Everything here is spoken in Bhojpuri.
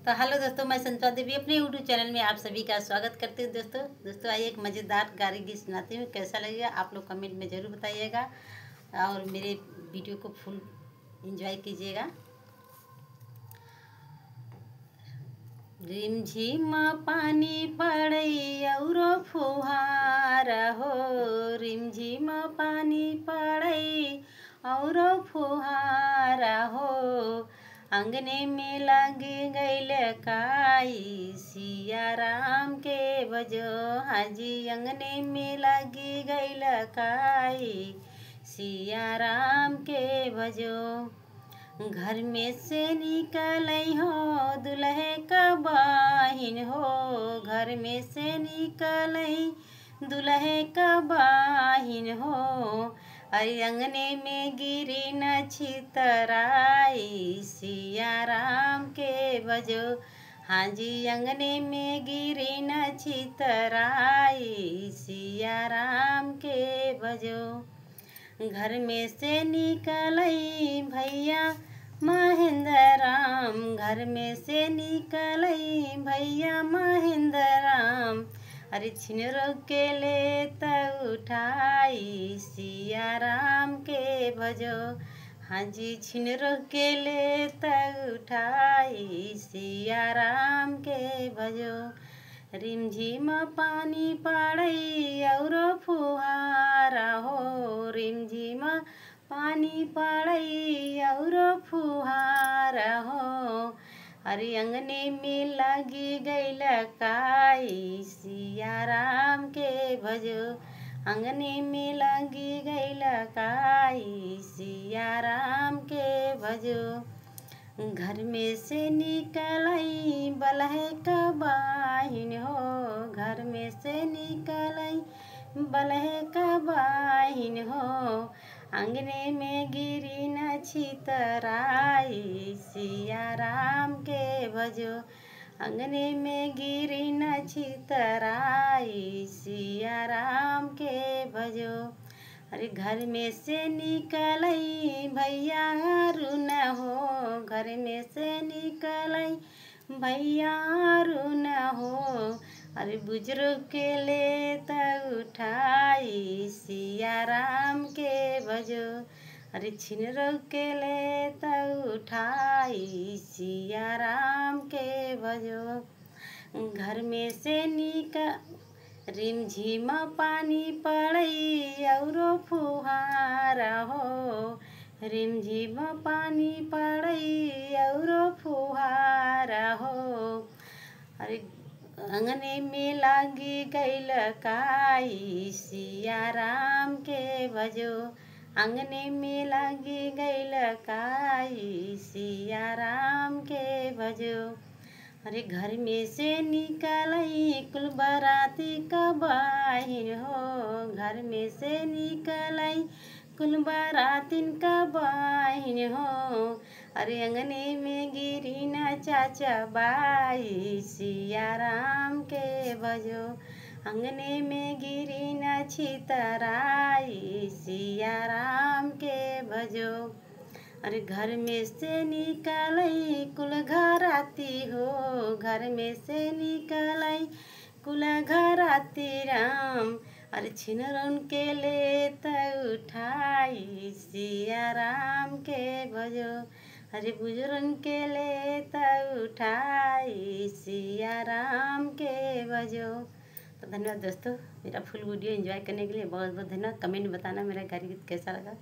तो हेलो दोस्तों, मैं संतवा देवी अपने यूट्यूब चैनल में आप सभी का स्वागत करती हूँ। दोस्तों आइए एक मज़ेदार गारी गीत सुनाती हूँ। कैसा लगेगा आप लोग कमेंट में ज़रूर बताइएगा और मेरे वीडियो को फुल एंजॉय कीजिएगा। रिमझिम पानी पड़ई औरो फुहार हो, रिमझिम पानी पड़ई औरो फुहार हो। अंगने में लग गईल काई सिया राम के बजो, हाजी अंगने में लग गईल काई सिया राम के बजो। घर में से निकलई हो दुल्हे का बाहिन हो, घर में से निकलई दुल्हे का बाहिन हो। अरे अंगने में गिरी न छितराई सिया राम के बजो, हाँ जी अंगने में गिरी न छितराई सिया राम के बजो। घर में से निकलई भैया महेंद्र राम, घर में से निकलई भैया महेंद्र राम। अरे छिनरो के ले त उठाई सिया राम के भजो, हाँ जी छिनरो के ले त उठाई सिया राम के भजो। रिमझिम पानी पड़ई औरो फुहार हो, रिमझिम पानी पड़ई औरो फुहार हो। अरे अंगने में लगी गईल काई सिया राम के भजो, अंगने में लगी गईल काई सिया राम के भजो। घर में से निकलई बलहे का बाहिन हो, घर में से निकलई बलहे का बाहिन हो। अंगने में गिरी न छितराई सिया राम के भजो, अंगने में गिरी न छितराई सिया राम के भजो। अरे घर में से निकलई भैया अरुण हो, घर में से निकलई भैया अरुण हो। अरे बुजुर्ग के ले त उठाई सिया राम के भजो, अरे छिनरो के ले त उठाई सिया राम के भजो। घर में से रिमझिम पानी पड़ई औरो फुहार हो, रिमझिम पानी पड़ई औरो फुहार हो। अरे अंगने में लागी गईल काई सिया राम के भजो, अंगने में लागी गईल काई सिया राम के भजो। अरे घर में से निकलई कुल बाराती का बाहिन हो, घर में से निकलई कुल बारातिन का बाहिन हो। अरे अंगने में गिरी न चाचा बाई सिया राम के भजो, अंगने में गिरी न छितराई सिया राम के भजो। अरे घर में से निकलई कुल घराती हो, घर में से निकलई कुल घराती राम। अरे छिनरन के ले त उठाई सिया राम के भजो, अरे बुजुर्ग के ले त उठाई सिया राम के भजो। तो धन्यवाद दोस्तों, मेरा फुल वीडियो एंजॉय करने के लिए बहुत बहुत धन्यवाद। कमेंट में बताना मेरा गारी गीत कैसा लगा।